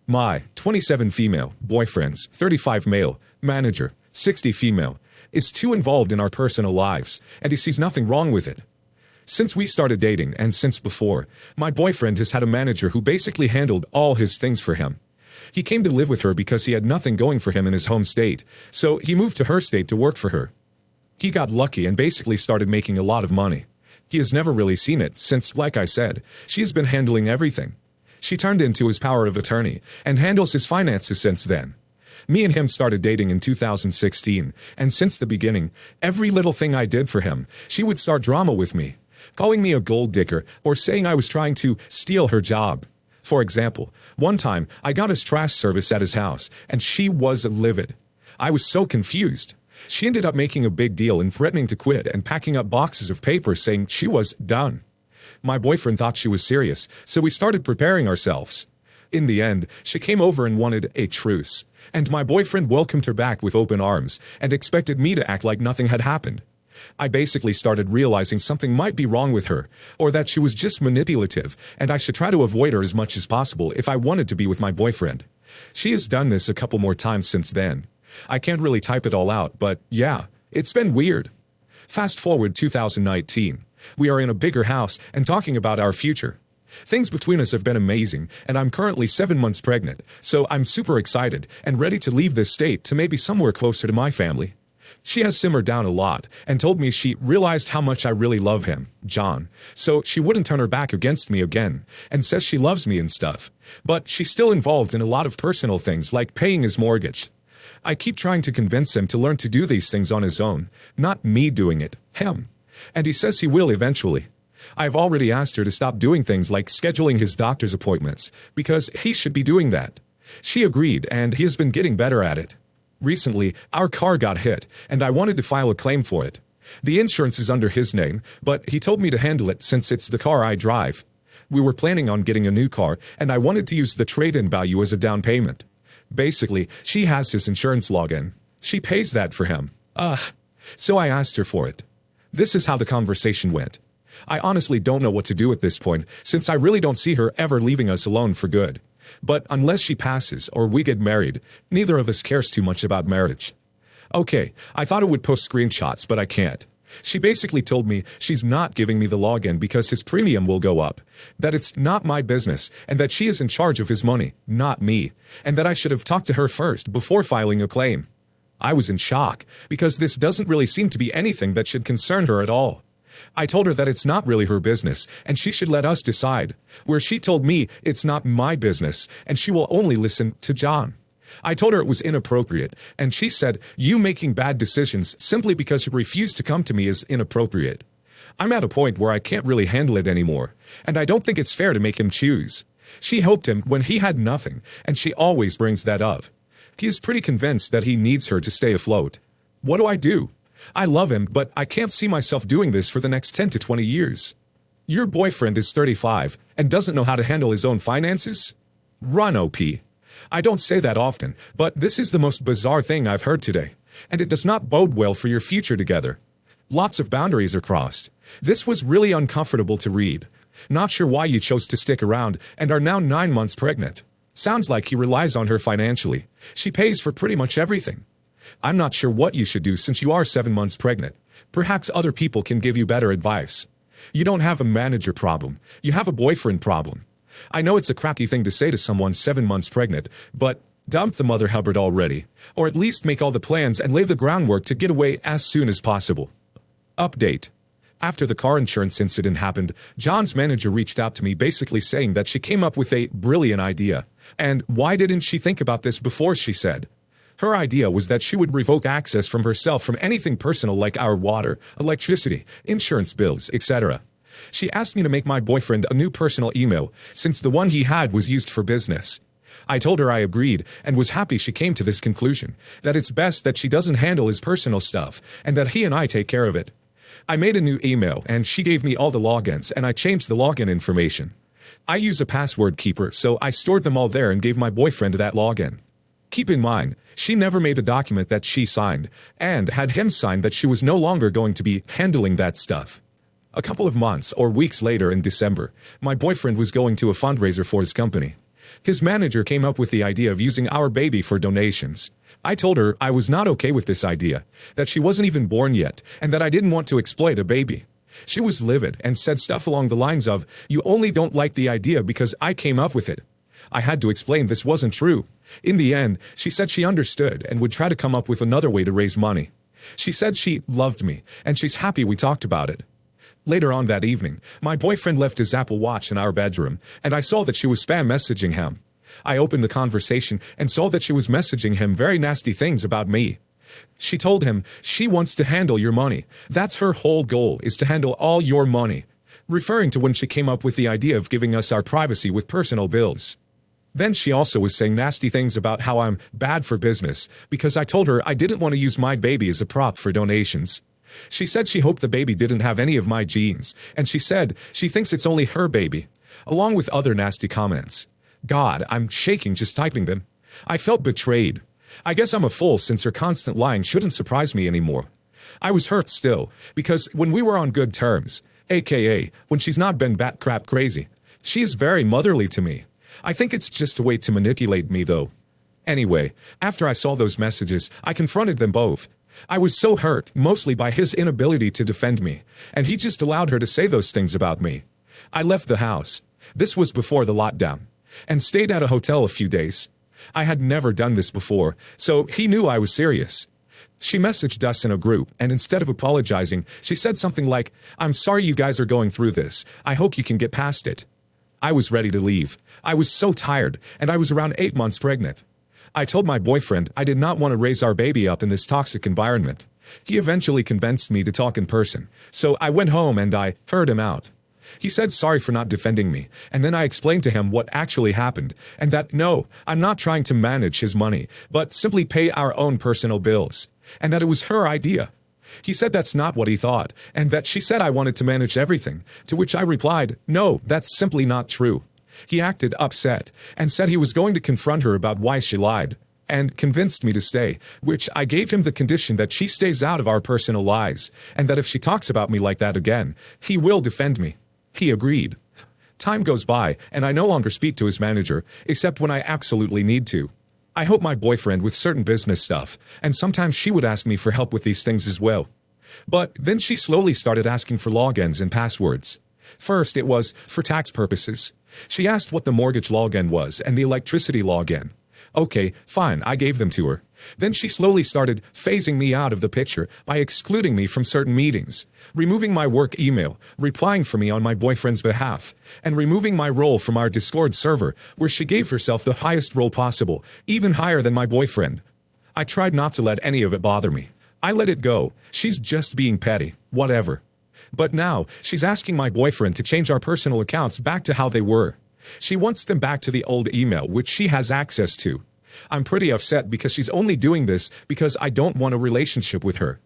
My 27 female boyfriends, 35 male manager, 60 female, is too involved in our personal lives, and he sees nothing wrong with it. Since we started dating and since before, my boyfriend has had a manager who basically handled all his things for him. He came to live with her because he had nothing going for him in his home state, so he moved to her state to work for her. He got lucky and basically started making a lot of money. He has never really seen it since, like I said, she has been handling everything. She turned into his power of attorney and handles his finances since then. Me and him started dating in 2016, and since the beginning, every little thing I did for him, she would start drama with me, calling me a gold digger or saying I was trying to steal her job. For example, one time I got his trash service at his house, and she was livid. I was so confused. She ended up making a big deal and threatening to quit and packing up boxes of papers saying she was done. My boyfriend thought she was serious, so we started preparing ourselves. In the end, she came over and wanted a truce, and my boyfriend welcomed her back with open arms and expected me to act like nothing had happened. I basically started realizing something might be wrong with her, or that she was just manipulative, and I should try to avoid her as much as possible if I wanted to be with my boyfriend. She has done this a couple more times since then. I can't really type it all out, but yeah, it's been weird. Fast forward 2019. We are in a bigger house and talking about our future. Things between us have been amazing, and I'm currently 7 months pregnant, so I'm super excited and ready to leave this state to maybe somewhere closer to my family. She has simmered down a lot and told me she realized how much I really love him, John, so she wouldn't turn her back against me again, and says she loves me and stuff. But she's still involved in a lot of personal things like paying his mortgage. I keep trying to convince him to learn to do these things on his own, not me doing it, him. And he says he will eventually. I've already asked her to stop doing things like scheduling his doctor's appointments, because he should be doing that. She agreed, and he has been getting better at it. Recently, our car got hit, and I wanted to file a claim for it. The insurance is under his name, but he told me to handle it since it's the car I drive. We were planning on getting a new car, and I wanted to use the trade-in value as a down payment. Basically, she has his insurance login. She pays that for him. So I asked her for it. This is how the conversation went. I honestly don't know what to do at this point, since I really don't see her ever leaving us alone for good. But unless she passes or we get married, neither of us cares too much about marriage. Okay, I thought I would post screenshots, but I can't. She basically told me she's not giving me the login because his premium will go up, that it's not my business, and that she is in charge of his money, not me, and that I should have talked to her first before filing a claim. I was in shock, because this doesn't really seem to be anything that should concern her at all. I told her that it's not really her business, and she should let us decide, where she told me it's not my business, and she will only listen to John. I told her it was inappropriate, and she said, you making bad decisions simply because you refuse to come to me is inappropriate. I'm at a point where I can't really handle it anymore, and I don't think it's fair to make him choose. She helped him when he had nothing, and she always brings that up. He is pretty convinced that he needs her to stay afloat. What do? I love him, but I can't see myself doing this for the next 10 to 20 years. Your boyfriend is 35 and doesn't know how to handle his own finances? Run, OP. I don't say that often, but this is the most bizarre thing I've heard today, and it does not bode well for your future together. Lots of boundaries are crossed. This was really uncomfortable to read. Not sure why you chose to stick around and are now 9 months pregnant. Sounds like he relies on her financially. She pays for pretty much everything. I'm not sure what you should do since you are 7 months pregnant. Perhaps other people can give you better advice. You don't have a manager problem. You have a boyfriend problem. I know it's a crappy thing to say to someone 7 months pregnant, but dump the mother Hubbard already. Or at least make all the plans and lay the groundwork to get away as soon as possible. Update. After the car insurance incident happened, John's manager reached out to me basically saying that she came up with a brilliant idea. And why didn't she think about this before, she said. Her idea was that she would revoke access from herself from anything personal like our water, electricity, insurance bills, etc. She asked me to make my boyfriend a new personal email, since the one he had was used for business. I told her I agreed, and was happy she came to this conclusion, that it's best that she doesn't handle his personal stuff, and that he and I take care of it. I made a new email, and she gave me all the logins, and I changed the login information. I use a password keeper, so I stored them all there and gave my boyfriend that login. Keep in mind, she never made a document that she signed, and had him sign that she was no longer going to be handling that stuff. A couple of months or weeks later in December, my boyfriend was going to a fundraiser for his company. His manager came up with the idea of using our baby for donations. I told her I was not okay with this idea, that she wasn't even born yet, and that I didn't want to exploit a baby. She was livid and said stuff along the lines of, "You only don't like the idea because I came up with it." I had to explain this wasn't true. In the end, she said she understood and would try to come up with another way to raise money. She said she loved me, and she's happy we talked about it. Later on that evening, my boyfriend left his Apple Watch in our bedroom, and I saw that she was spam messaging him. I opened the conversation and saw that she was messaging him very nasty things about me. She told him she wants to handle your money. That's her whole goal, is to handle all your money, referring to when she came up with the idea of giving us our privacy with personal bills. Then she also was saying nasty things about how I'm bad for business because I told her I didn't want to use my baby as a prop for donations. She said she hoped the baby didn't have any of my genes, and she said she thinks it's only her baby, along with other nasty comments. God, I'm shaking just typing them. I felt betrayed. I guess I'm a fool since her constant lying shouldn't surprise me anymore. I was hurt still, because when we were on good terms, aka when she's not been bat crap crazy, she is very motherly to me. I think it's just a way to manipulate me though. Anyway, after I saw those messages, I confronted them both. I was so hurt, mostly by his inability to defend me, and he just allowed her to say those things about me. I left the house. This was before the lockdown, and stayed at a hotel a few days. I had never done this before, so he knew I was serious. She messaged us in a group, and instead of apologizing, she said something like, "I'm sorry you guys are going through this. I hope you can get past it." I was ready to leave. I was so tired, and I was around 8 months pregnant. I told my boyfriend I did not want to raise our baby up in this toxic environment. He eventually convinced me to talk in person, so I went home and I heard him out. He said sorry for not defending me, and then I explained to him what actually happened, and that no, I'm not trying to manage his money, but simply pay our own personal bills, and that it was her idea. He said that's not what he thought, and that she said I wanted to manage everything, to which I replied, no, that's simply not true. He acted upset, and said he was going to confront her about why she lied, and convinced me to stay, which I gave him the condition that she stays out of our personal lives, and that if she talks about me like that again, he will defend me. He agreed. Time goes by, and I no longer speak to his manager, except when I absolutely need to. I help my boyfriend with certain business stuff, and sometimes she would ask me for help with these things as well. But then she slowly started asking for logins and passwords. First, it was for tax purposes. She asked what the mortgage login was and the electricity login. Okay, fine, I gave them to her. Then she slowly started phasing me out of the picture by excluding me from certain meetings, removing my work email, replying for me on my boyfriend's behalf, and removing my role from our Discord server, where she gave herself the highest role possible, even higher than my boyfriend. I tried not to let any of it bother me. I let it go. She's just being petty, whatever. But now, she's asking my boyfriend to change our personal accounts back to how they were. She wants them back to the old email, which she has access to. I'm pretty upset because she's only doing this because I don't want a relationship with her.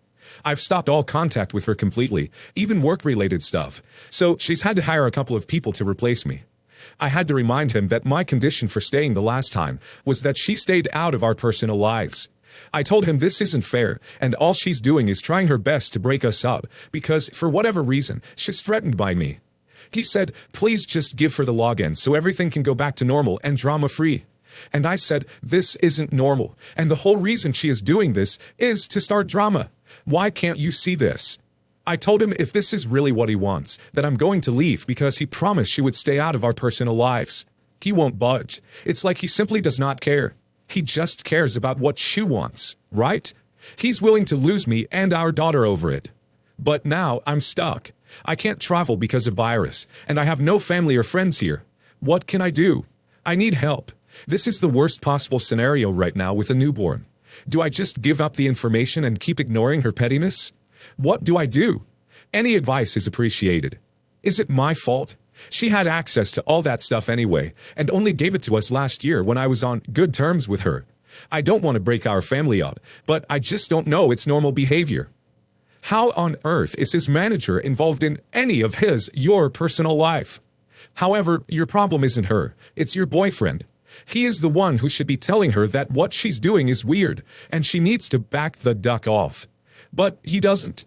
I've stopped all contact with her completely, even work-related stuff, so she's had to hire a couple of people to replace me. I had to remind him that my condition for staying the last time was that she stayed out of our personal lives. I told him this isn't fair, and all she's doing is trying her best to break us up, because, for whatever reason, she's threatened by me. He said, please just give her the login so everything can go back to normal and drama-free. And I said, this isn't normal, and the whole reason she is doing this is to start drama. Why can't you see this? I told him if this is really what he wants, that I'm going to leave because he promised she would stay out of our personal lives. He won't budge. It's like he simply does not care. He just cares about what she wants, right? He's willing to lose me and our daughter over it. But now I'm stuck. I can't travel because of virus, and I have no family or friends here. What can I do? I need help. This is the worst possible scenario right now with a newborn. Do I just give up the information and keep ignoring her pettiness? What do I do? Any advice is appreciated. Is it my fault? She had access to all that stuff anyway, and only gave it to us last year when I was on good terms with her. I don't want to break our family up, but I just don't know its normal behavior. How on earth is his manager involved in any of your personal life? However, your problem isn't her, it's your boyfriend. He is the one who should be telling her that what she's doing is weird, and she needs to back the duck off. But he doesn't.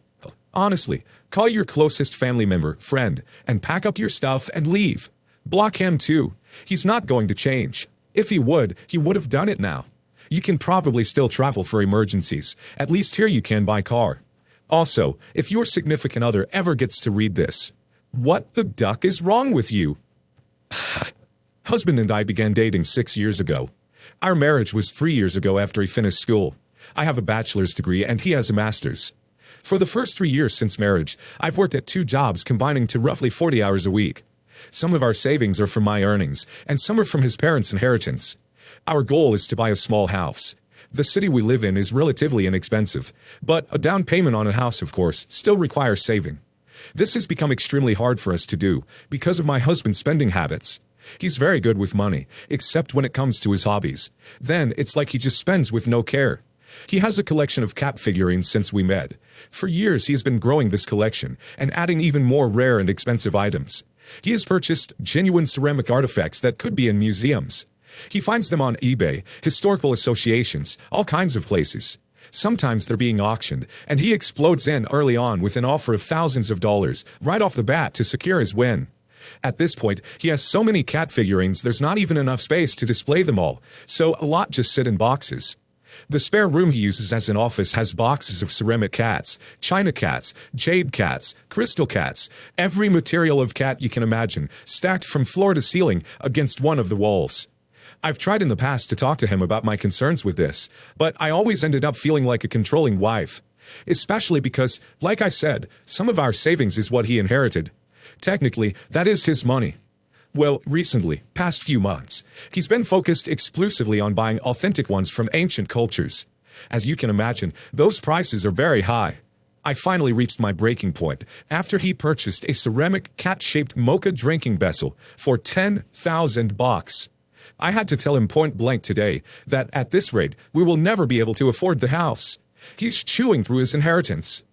Honestly, call your closest family member, friend, and pack up your stuff and leave. Block him too. He's not going to change. If he would have done it now. You can probably still travel for emergencies. At least here you can by car. Also, if your significant other ever gets to read this, what the duck is wrong with you? Husband and I began dating 6 years ago. Our marriage was 3 years ago after he finished school. I have a bachelor's degree and he has a master's. For the first 3 years since marriage, I've worked at 2 jobs combining to roughly 40 hours a week. Some of our savings are from my earnings, and some are from his parents' inheritance. Our goal is to buy a small house. The city we live in is relatively inexpensive, but a down payment on a house, of course, still requires saving. This has become extremely hard for us to do because of my husband's spending habits. He's very good with money, except when it comes to his hobbies. Then it's like he just spends with no care. He has a collection of cat figurines since we met. For years he has been growing this collection and adding even more rare and expensive items. He has purchased genuine ceramic artifacts that could be in museums. He finds them on eBay, historical associations, all kinds of places. Sometimes they're being auctioned, and he explodes in early on with an offer of thousands of dollars right off the bat to secure his win. At this point, he has so many cat figurines there's not even enough space to display them all, so a lot just sit in boxes. The spare room he uses as an office has boxes of ceramic cats, china cats, jade cats, crystal cats, every material of cat you can imagine, stacked from floor to ceiling against one of the walls. I've tried in the past to talk to him about my concerns with this, but I always ended up feeling like a controlling wife. Especially because, like I said, some of our savings is what he inherited. Technically, that is his money. Well, recently, past few months, he's been focused exclusively on buying authentic ones from ancient cultures. As you can imagine, those prices are very high. I finally reached my breaking point after he purchased a ceramic cat-shaped mocha drinking vessel for 10,000 bucks. I had to tell him point blank today that at this rate, we will never be able to afford the house. He's chewing through his inheritance.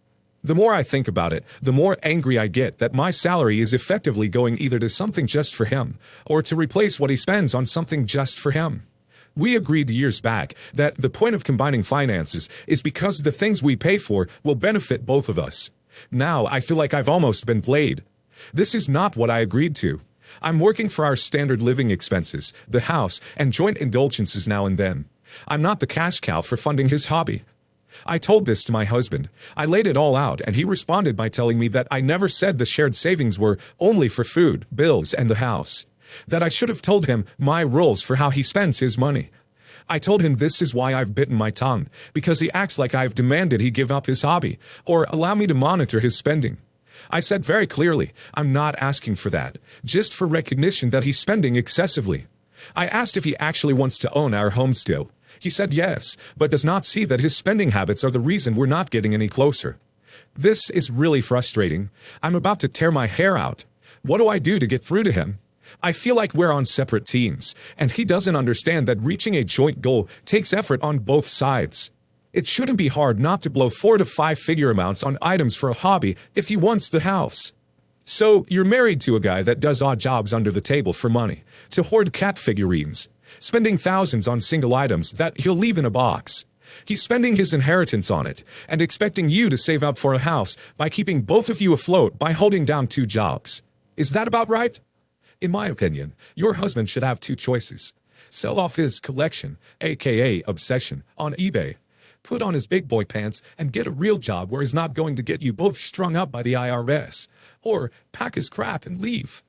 The more I think about it, the more angry I get that my salary is effectively going either to something just for him, or to replace what he spends on something just for him. We agreed years back that the point of combining finances is because the things we pay for will benefit both of us. Now I feel like I've almost been played. This is not what I agreed to. I'm working for our standard living expenses, the house, and joint indulgences now and then. I'm not the cash cow for funding his hobby. I told this to my husband. I laid it all out, and he responded by telling me that I never said the shared savings were only for food, bills, and the house. That I should have told him my rules for how he spends his money. I told him this is why I've bitten my tongue, because he acts like I've demanded he give up his hobby, or allow me to monitor his spending. I said very clearly, I'm not asking for that, just for recognition that he's spending excessively. I asked if he actually wants to own our home still. He said yes, but does not see that his spending habits are the reason we're not getting any closer. This is really frustrating. I'm about to tear my hair out. What do I do to get through to him? I feel like we're on separate teams, and he doesn't understand that reaching a joint goal takes effort on both sides. It shouldn't be hard not to blow 4 to 5 figure amounts on items for a hobby if he wants the house. So, you're married to a guy that does odd jobs under the table for money, to hoard cat figurines, spending thousands on single items that he'll leave in a box. He's spending his inheritance on it, and expecting you to save up for a house by keeping both of you afloat by holding down 2 jobs. Is that about right? In my opinion, your husband should have 2 choices. Sell off his collection, aka obsession, on eBay. Put on his big boy pants and get a real job where he's not going to get you both strung up by the IRS. Or pack his crap and leave.